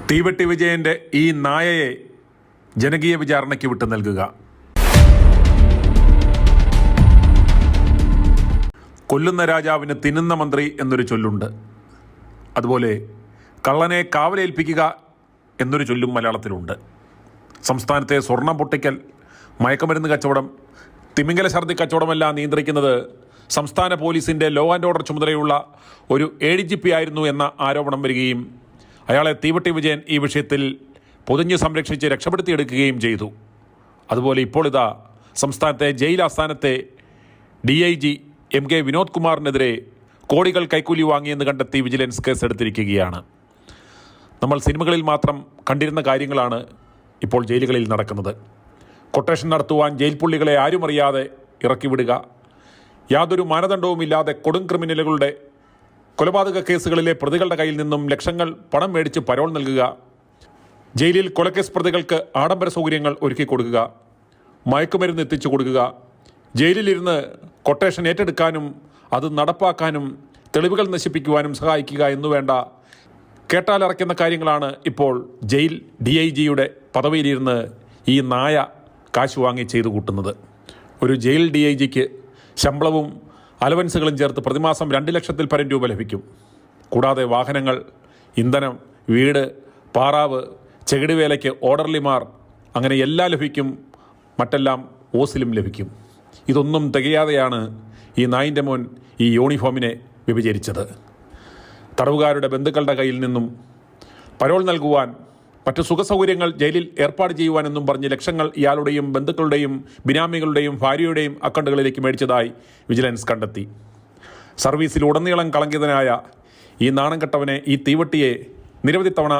തീവെട്ടി വിജയന്റെ ഈ നായയെ ജനകീയ വിചാരണയ്ക്ക് വിട്ടു നൽകുക. കൊല്ലുന്ന രാജാവിന് തിന്നുന്ന മന്ത്രി എന്നൊരു ചൊല്ലുണ്ട്. അതുപോലെ കള്ളനെ കാവലേൽപ്പിക്കുക എന്നൊരു ചൊല്ലും മലയാളത്തിലുണ്ട്. സംസ്ഥാനത്തെ സ്വർണം പൊട്ടിക്കൽ, മയക്കുമരുന്ന് കച്ചവടം, തിമിംഗല ഛർദി കച്ചവടമെല്ലാം നിയന്ത്രിക്കുന്നത് സംസ്ഥാന പോലീസിൻ്റെ ലോ ആൻഡ് ഓർഡർ ചുമതലയുള്ള ഒരു ADGP ആയിരുന്നു എന്ന ആരോപണം വരികയും അയാളെ തീവെട്ടി വിജയൻ ഈ വിഷയത്തിൽ പൊതിഞ്ഞ് സംരക്ഷിച്ച് രക്ഷപ്പെടുത്തിയെടുക്കുകയും ചെയ്തു. അതുപോലെ ഇപ്പോൾ ഇതാ സംസ്ഥാനത്തെ ജയിൽ ആസ്ഥാനത്തെ DIG MK വിനോദ് കുമാറിനെതിരെ കോടികൾ കൈക്കൂലി വാങ്ങിയെന്ന് കണ്ടെത്തി വിജിലൻസ് കേസെടുത്തിരിക്കുകയാണ്. നമ്മൾ സിനിമകളിൽ മാത്രം കണ്ടിരുന്ന കാര്യങ്ങളാണ് ഇപ്പോൾ ജയിലുകളിൽ നടക്കുന്നത്. കൊട്ടേഷൻ നടത്തുവാൻ ജയിൽ പുള്ളികളെ ആരും അറിയാതെ ഇറക്കിവിടുക, യാതൊരു മാനദണ്ഡവുമില്ലാതെ കൊടും ക്രിമിനലുകളുടെ കൊലപാതക കേസുകളിലെ പ്രതികളുടെ കയ്യിൽ നിന്നും ലക്ഷങ്ങൾ പണം മേടിച്ച് പരോൾ നൽകുക, ജയിലിൽ കൊലക്കേസ് പ്രതികൾക്ക് ആഡംബര സൗകര്യങ്ങൾ ഒരുക്കി കൊടുക്കുക, മയക്കുമരുന്ന് എത്തിച്ചു കൊടുക്കുക, ജയിലിലിരുന്ന് കൊട്ടേഷൻ ഏറ്റെടുക്കാനും അത് നടപ്പാക്കാനും തെളിവുകൾ നശിപ്പിക്കുവാനും സഹായിക്കുക എന്നുവേണ്ട കേട്ടാലറയ്ക്കുന്ന കാര്യങ്ങളാണ് ഇപ്പോൾ ജയിൽ DIGയുടെ പദവിയിലിരുന്ന് ഈ നായ കാശ് വാങ്ങി ചെയ്തു കൂട്ടുന്നത്. ഒരു ജയിൽ DIGക്ക് ശമ്പളവും അലവൻസുകളും ചേർത്ത് പ്രതിമാസം 2 ലക്ഷത്തിൽ പരം രൂപ ലഭിക്കും. കൂടാതെ വാഹനങ്ങൾ, ഇന്ധനം, വീട്, പാറാവ്, ചെകിടുവേലയ്ക്ക് ഓർഡർലിമാർ, അങ്ങനെ എല്ലാം ലഭിക്കും. മറ്റെല്ലാം ഓസിലും ലഭിക്കും. ഇതൊന്നും തികയാതെയാണ് ഈ നായിൻ്റെ മോൻ ഈ യൂണിഫോമിനെ വിഭജിച്ചത്. തടവുകാരുടെ ബന്ധുക്കളുടെ കയ്യിൽ നിന്നും പരോൾ നൽകുവാൻ, മറ്റു സുഖസൗകര്യങ്ങൾ ജയിലിൽ ഏർപ്പാട് ചെയ്യുവാനെന്നും പറഞ്ഞ് ലക്ഷങ്ങൾ ഇയാളുടെയും ബന്ധുക്കളുടെയും ബിനാമികളുടെയും ഭാര്യയുടെയും അക്കൗണ്ടുകളിലേക്ക് മേടിച്ചതായി വിജിലൻസ് കണ്ടെത്തി. സർവീസിലുടനീളം കളങ്കിതനായ ഈ നാണം കെട്ടവനെ, ഈ തീവട്ടിയെ നിരവധി തവണ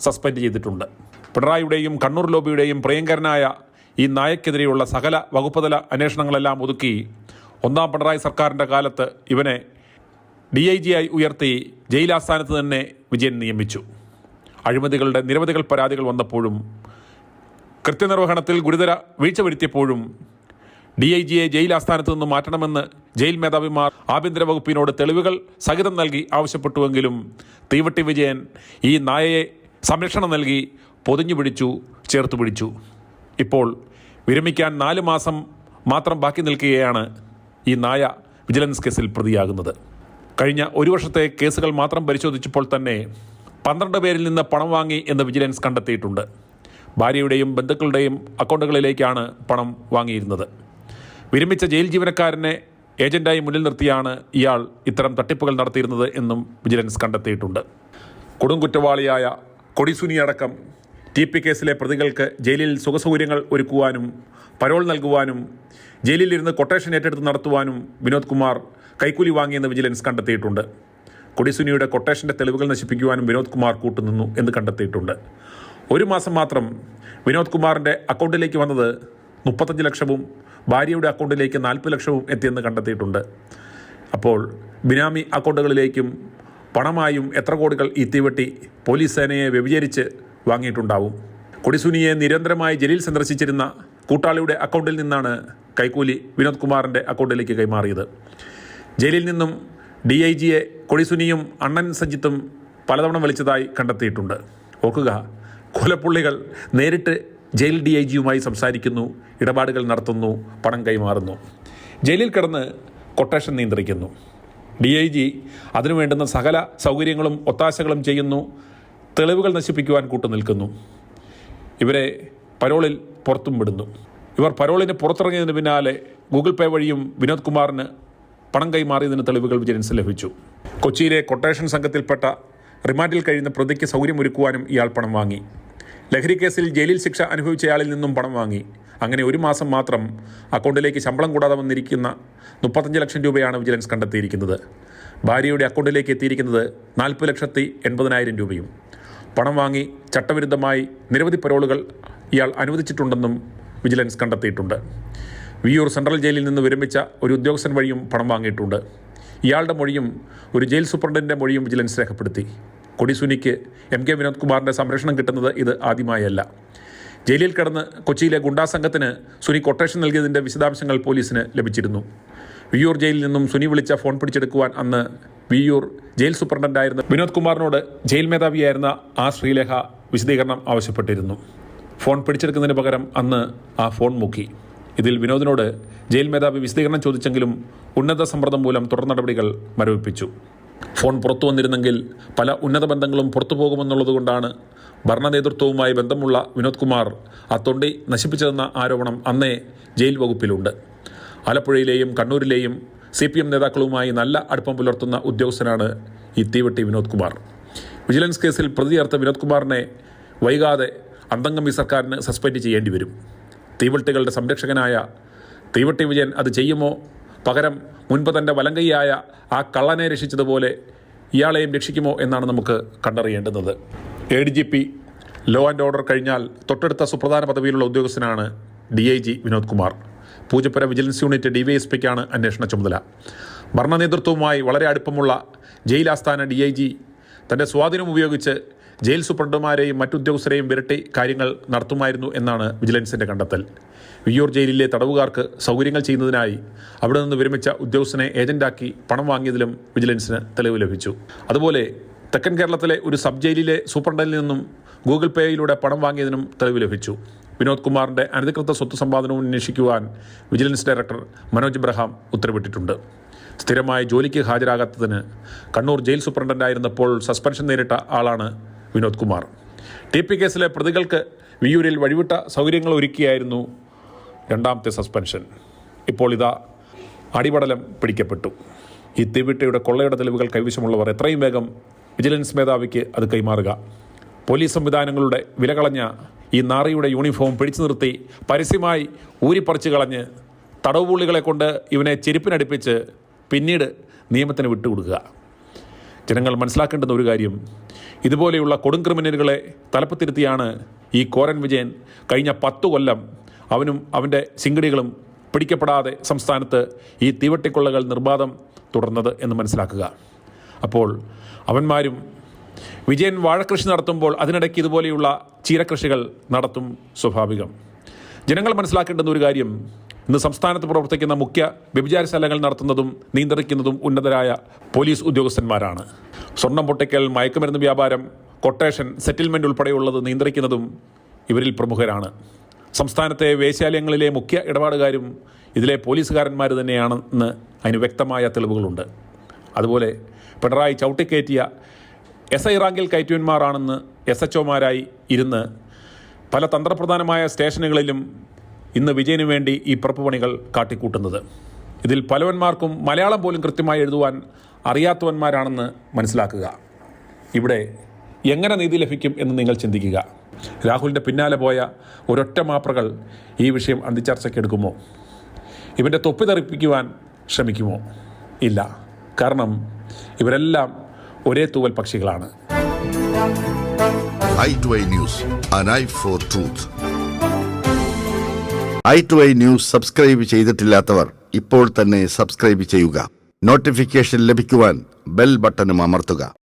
സസ്പെൻഡ് ചെയ്തിട്ടുണ്ട്. പിണറായിയുടെയും കണ്ണൂർ ലോബിയുടെയും പ്രിയങ്കരനായ ഈ നായക്കെതിരെയുള്ള സകല വകുപ്പുതല അന്വേഷണങ്ങളെല്ലാം ഒതുക്കി 1ാം പിണറായി സർക്കാരിൻ്റെ കാലത്ത് ഇവനെ DIG ആയി ഉയർത്തി ജയിലാസ്ഥാനത്ത് തന്നെ വിജയൻ നിയമിച്ചു. അഴിമതികളുടെ നിരവധികൾ പരാതികൾ വന്നപ്പോഴും കൃത്യനിർവഹണത്തിൽ ഗുരുതര വീഴ്ച വരുത്തിയപ്പോഴും DIGയെ ജയിലാസ്ഥാനത്ത് നിന്ന് മാറ്റണമെന്ന് ജയിൽ മേധാവിമാർ ആഭ്യന്തര വകുപ്പിനോട് തെളിവുകൾ സഹിതം നൽകി ആവശ്യപ്പെട്ടുവെങ്കിലും തീവെട്ടി വിജയൻ ഈ നായയെ സംരക്ഷണം നൽകി പൊതിഞ്ഞു പിടിച്ചു, ചേർത്ത് പിടിച്ചു. ഇപ്പോൾ വിരമിക്കാൻ 4 മാസം മാത്രം ബാക്കി നിൽക്കുകയാണ് ഈ നായ വിജിലൻസ് കേസിൽ പ്രതിയാകുന്നത്. കഴിഞ്ഞ 1 വർഷത്തെ കേസുകൾ മാത്രം പരിശോധിച്ചപ്പോൾ തന്നെ 12 പേരിൽ നിന്ന് പണം വാങ്ങി എന്ന് വിജിലൻസ് കണ്ടെത്തിയിട്ടുണ്ട്. ഭാര്യയുടെയും ബന്ധുക്കളുടെയും അക്കൗണ്ടുകളിലേക്കാണ് പണം വാങ്ങിയിരുന്നത്. വിരമിച്ച ജയിൽ ജീവനക്കാരനെ ഏജന്റായി മുന്നിൽ നിർത്തിയാണ് ഇയാൾ ഇത്തരം തട്ടിപ്പുകൾ നടത്തിയിരുന്നത് എന്നും വിജിലൻസ് കണ്ടെത്തിയിട്ടുണ്ട്. കൊടുംകുറ്റവാളിയായ കൊടിസുനി അടക്കം TP കേസിലെ പ്രതികൾക്ക് ജയിലിൽ സുഖസൗകര്യങ്ങൾ ഒരുക്കുവാനും പരോൾ നൽകുവാനും ജയിലിലിരുന്ന് കൊട്ടേഷൻ ഏറ്റെടുത്ത് നടത്തുവാനും വിനോദ് കുമാർ കൈക്കൂലി വാങ്ങിയെന്ന് വിജിലൻസ് കണ്ടെത്തിയിട്ടുണ്ട്. കൊടിസുനിയുടെ കൊട്ടേഷൻ്റെ തെളിവുകൾ നശിപ്പിക്കുവാനും വിനോദ് കുമാർ കൂട്ടുനിന്നു എന്ന് കണ്ടെത്തിയിട്ടുണ്ട്. 1 മാസം മാത്രം വിനോദ് കുമാറിൻ്റെ അക്കൗണ്ടിലേക്ക് വന്നത് 35 ലക്ഷവും ഭാര്യയുടെ അക്കൗണ്ടിലേക്ക് 40 ലക്ഷവും എത്തിയെന്ന് കണ്ടെത്തിയിട്ടുണ്ട്. അപ്പോൾ ബിനാമി അക്കൗണ്ടുകളിലേക്കും പണമായും എത്ര കോടികൾ ഈ തീവെട്ടി പോലീസ് സേനയെ വ്യഭിചരിച്ച് വാങ്ങിയിട്ടുണ്ടാവും. കൊടിസുനിയെ നിരന്തരമായി ജയിലിൽ സന്ദർശിച്ചിരുന്ന കൂട്ടാളിയുടെ അക്കൗണ്ടിൽ നിന്നാണ് കൈക്കൂലി വിനോദ് കുമാറിൻ്റെ അക്കൗണ്ടിലേക്ക് കൈമാറിയത്. ജയിലിൽ നിന്നും DIGയെ കൊടിസുനിയും അണ്ണൻ സജിത്തും പലതവണ വിളിച്ചതായി കണ്ടെത്തിയിട്ടുണ്ട്. ഓർക്കുക, കൊലപ്പുള്ളികൾ നേരിട്ട് ജയിൽ DIGയുമായി സംസാരിക്കുന്നു, ഇടപാടുകൾ നടത്തുന്നു, പണം കൈമാറുന്നു. ജയിലിൽ കിടന്ന് കൊട്ടേഷൻ നിയന്ത്രിക്കുന്നു. DIG അതിനു വേണ്ടുന്ന സകല സൗകര്യങ്ങളും ഒത്താശകളും ചെയ്യുന്നു, തെളിവുകൾ നശിപ്പിക്കുവാൻ കൂട്ടുനിൽക്കുന്നു. ഇവരെ പരോളിൽ പുറത്തും വിടുന്നു. ഇവർ പരോളിന് പുറത്തിറങ്ങിയതിന് പിന്നാലെ ഗൂഗിൾ പേ വഴിയും വിനോദ് കുമാറിന് പണം കൈമാറിയതിന് തെളിവുകൾ വിജിലൻസ് ലഭിച്ചു. കൊച്ചിയിലെ കൊട്ടേഷൻ സംഘത്തിൽപ്പെട്ട റിമാൻഡിൽ കഴിയുന്ന പ്രതിക്ക് സൗകര്യമൊരുക്കുവാനും ഇയാൾ പണം വാങ്ങി. ലഹരി കേസിൽ ജയിലിൽ ശിക്ഷ അനുഭവിച്ചയാളിൽ നിന്നും പണം വാങ്ങി. അങ്ങനെ 1 മാസം മാത്രം അക്കൗണ്ടിലേക്ക് ശമ്പളം കൂടാതെ വന്നിരിക്കുന്ന 35 ലക്ഷം രൂപയാണ് വിജിലൻസ് കണ്ടെത്തിയിരിക്കുന്നത്. ഭാര്യയുടെ അക്കൗണ്ടിലേക്ക് എത്തിയിരിക്കുന്നത് 40,80,000 രൂപയും. പണം വാങ്ങി ചട്ടവിരുദ്ധമായി നിരവധി പരോളുകൾ ഇയാൾ അനുവദിച്ചിട്ടുണ്ടെന്നും വിജിലൻസ് കണ്ടെത്തിയിട്ടുണ്ട്. വിയ്യൂർ സെൻട്രൽ ജയിലിൽ നിന്ന് വിരമിച്ച ഒരു ഉദ്യോഗസ്ഥൻ വഴിയും പണം വാങ്ങിയിട്ടുണ്ട്. ഇയാളുടെ മൊഴിയും ഒരു ജയിൽ സൂപ്രണ്ടിൻ്റെ മൊഴിയും വിജിലൻസ് രേഖപ്പെടുത്തി. കൊടിസുനിക്ക് MK വിനോദ് കുമാറിൻ്റെ സംരക്ഷണം കിട്ടുന്നത് ഇത് ആദ്യമായല്ല. ജയിലിൽ കിടന്ന് കൊച്ചിയിലെ ഗുണ്ടാ സംഘത്തിന് സുനി കൊട്ടേഷൻ നൽകിയതിൻ്റെ വിശദാംശങ്ങൾ പോലീസിന് ലഭിച്ചിരുന്നു. വിയ്യൂർ ജയിലിൽ നിന്നും സുനി വിളിച്ച ഫോൺ പിടിച്ചെടുക്കുവാൻ അന്ന് വിയ്യൂർ ജയിൽ സൂപ്രണ്ടൻ്റായിരുന്ന വിനോദ് കുമാറിനോട് ജയിൽ മേധാവിയായിരുന്ന ശ്രീലേഖ വിശദീകരണം ആവശ്യപ്പെട്ടിരുന്നു. ഫോൺ പിടിച്ചെടുക്കുന്നതിന് പകരം അന്ന് ആ ഫോൺ മുക്കി. ഇതിൽ വിനോദിനോട് ജയിൽ മേധാവി വിശദീകരണം ചോദിച്ചെങ്കിലും ഉന്നത സമ്മർദ്ദം മൂലം തുടർ നടപടികൾ മരവിപ്പിച്ചു. ഫോൺ പുറത്തു വന്നിരുന്നെങ്കിൽ പല ഉന്നത ബന്ധങ്ങളും പുറത്തു പോകുമെന്നുള്ളതുകൊണ്ടാണ് ഭരണ നേതൃത്വവുമായി ബന്ധമുള്ള വിനോദ് കുമാർ ആ തൊണ്ടി നശിപ്പിച്ചതെന്ന ആരോപണം അന്നേ ജയിൽ വകുപ്പിലുണ്ട്. ആലപ്പുഴയിലെയും കണ്ണൂരിലെയും CPM നേതാക്കളുമായി നല്ല അടുപ്പം പുലർത്തുന്ന ഉദ്യോഗസ്ഥനാണ് ഈ തീവെട്ടി വിനോദ് കുമാർ. വിജിലൻസ് കേസിൽ പ്രതി ചേർത്ത വിനോദ് കുമാറിനെ വൈകാതെ അന്തംഗമി സർക്കാരിന് സസ്പെൻഡ് ചെയ്യേണ്ടി വരും. തീവെട്ടികളുടെ സംരക്ഷകനായ തീവെട്ടി വിജയൻ അത് ചെയ്യുമോ? പകരം മുൻപ് തൻ്റെ വലങ്കൈയായ ആ കള്ളനെ രക്ഷിച്ചതുപോലെ ഇയാളെയും രക്ഷിക്കുമോ എന്നാണ് നമുക്ക് കണ്ടറിയേണ്ടുന്നത്. ADGP ലോ ആൻഡ് ഓർഡർ കഴിഞ്ഞാൽ തൊട്ടടുത്ത സുപ്രധാന പദവിയിലുള്ള ഉദ്യോഗസ്ഥനാണ് DIG Vinod Kumar. Poojappura vigilance unit DYSPയ്ക്കാണ് അന്വേഷണ ചുമതല. ഭരണ നേതൃത്വവുമായി വളരെ അടുപ്പമുള്ള ജയിൽ ആസ്ഥാന DIG തൻ്റെ സ്വാധീനം ഉപയോഗിച്ച് ജയിൽ സൂപ്രണ്ടുമാരെയും മറ്റുദ്യോഗസ്ഥരെയും വിരട്ടി കാര്യങ്ങൾ നടത്തുമായിരുന്നു എന്നാണ് വിജിലൻസിൻ്റെ കണ്ടെത്തൽ. വിയ്യൂർ ജയിലിലെ തടവുകാർക്ക് സൗകര്യങ്ങൾ ചെയ്യുന്നതിനായി അവിടെ നിന്ന് വിരമിച്ച ഉദ്യോഗസ്ഥനെ ഏജന്റാക്കി പണം വാങ്ങിയതിലും വിജിലൻസിന് തെളിവ് ലഭിച്ചു. അതുപോലെ തെക്കൻ കേരളത്തിലെ ഒരു സബ് ജയിലിലെ സൂപ്രണ്ടിൽ നിന്നും ഗൂഗിൾ പേയിലൂടെ പണം വാങ്ങിയതിനും തെളിവ് ലഭിച്ചു. വിനോദ് കുമാറിൻ്റെ അനധികൃത സ്വത്ത് സമ്പാദനവും അന്വേഷിക്കുവാൻ വിജിലൻസ് ഡയറക്ടർ മനോജ് എബ്രഹാം ഉത്തരവിട്ടിട്ടുണ്ട്. സ്ഥിരമായി ജോലിക്ക് ഹാജരാകാത്തതിന് കണ്ണൂർ ജയിൽ സൂപ്രണ്ടൻ്റായിരുന്നപ്പോൾ സസ്പെൻഷൻ നേരിട്ട ആളാണ് വിനോദ് കുമാർ. TP കേസിലെ പ്രതികൾക്ക് വിയ്യൂരിൽ വഴിവിട്ട സൗകര്യങ്ങൾ ഒരുക്കിയായിരുന്നു രണ്ടാമത്തെ സസ്പെൻഷൻ. ഇപ്പോൾ ഇതാ അടിപടലം പിടിക്കപ്പെട്ടു. ഈ തീവെട്ടിയുടെ കൊള്ളയുടെ തെളിവുകൾ കൈവശമുള്ളവർ എത്രയും വേഗം വിജിലൻസ് മേധാവിക്ക് അത് കൈമാറുക. പോലീസ് സംവിധാനങ്ങളുടെ വിലകളഞ്ഞ ഈ നാറിയുടെ യൂണിഫോം പിടിച്ചു നിർത്തി പരസ്യമായി ഊരിപ്പറിച്ച് കളഞ്ഞ് തടവുപുള്ളികളെ കൊണ്ട് ഇവനെ ചെരുപ്പിനടുപ്പിച്ച് പിന്നീട് നിയമത്തിന് വിട്ടുകൊടുക്കുക. ജനങ്ങൾ മനസ്സിലാക്കേണ്ടുന്ന ഒരു കാര്യം, ഇതുപോലെയുള്ള കൊടും ക്രിമിനലുകളെ തലപ്പത്തിരുത്തിയാണ് ഈ കോരൻ വിജയൻ കഴിഞ്ഞ 10 കൊല്ലം അവനും അവൻ്റെ ശിങ്കിടികളും പിടിക്കപ്പെടാതെ സംസ്ഥാനത്ത് ഈ തീവട്ടിക്കൊള്ളകൾ നിർബാധം തുടർന്നത് എന്ന് മനസ്സിലാക്കുക. അപ്പോൾ അവന്മാരും വിജയൻ വാഴക്കൃഷി നടത്തുമ്പോൾ അതിനിടയ്ക്ക് ഇതുപോലെയുള്ള ചീരകൃഷികൾ നടത്തും, സ്വാഭാവികം. ജനങ്ങൾ മനസ്സിലാക്കേണ്ടുന്ന ഒരു കാര്യം, ഇന്ന് സംസ്ഥാനത്ത് പ്രവർത്തിക്കുന്ന മുഖ്യ വ്യഭിചാരശാലകൾ നടത്തുന്നതും നിയന്ത്രിക്കുന്നതും ഉന്നതരായ പോലീസ് ഉദ്യോഗസ്ഥന്മാരാണ്. സ്വർണം പൊട്ടിക്കൽ, മയക്കുമരുന്ന് വ്യാപാരം, കൊട്ടേഷൻ, സെറ്റിൽമെൻറ്റ് ഉൾപ്പെടെയുള്ളത് നിയന്ത്രിക്കുന്നതും ഇവരിൽ പ്രമുഖരാണ്. സംസ്ഥാനത്തെ വേശ്യാലയങ്ങളിലെ മുഖ്യ ഇടപാടുകാരും ഇതിലെ പോലീസുകാരന്മാർ തന്നെയാണെന്ന് അതിന് വ്യക്തമായ തെളിവുകളുണ്ട്. അതുപോലെ പിണറായി ചവിട്ടിക്കയറ്റിയ SI റാങ്കിൽ കയറ്റുവന്മാരാണെന്ന് SHOമാരായി ഇരുന്ന് പല തന്ത്രപ്രധാനമായ സ്റ്റേഷനുകളിലും ഇന്ന് വിജയന് വേണ്ടി ഈ പ്രപ്പുപണികൾ കാട്ടിക്കൂട്ടുന്നത്. ഇതിൽ പലവന്മാർക്കും മലയാളം പോലും കൃത്യമായി എഴുതുവാൻ അറിയാത്തവന്മാരാണെന്ന് മനസ്സിലാക്കുക. ഇവിടെ എങ്ങനെ നീതി ലഭിക്കും എന്ന് നിങ്ങൾ ചിന്തിക്കുക. രാഹുലിൻ്റെ പിന്നാലെ പോയ ഒരൊറ്റ മാപ്രകൾ ഈ വിഷയം അന്തിച്ചർച്ചയ്ക്കെടുക്കുമോ? ഇവൻ്റെ തൊപ്പി തെറിപ്പിക്കുവാൻ ശ്രമിക്കുമോ? ഇല്ല. കാരണം ഇവരെല്ലാം ഒരേ തൂവൽ പക്ഷികളാണ്. i2i News, an eye for truth. i2i News subscribe ചെയ്തിട്ടില്ലാത്തവർ ഇപ്പോൾ തന്നെ സബ്സ്ക്രൈബ് ചെയ്യുക. നോട്ടിഫിക്കേഷൻ ലഭിക്കുവാൻ ബെൽ ബട്ടണും അമർത്തുക.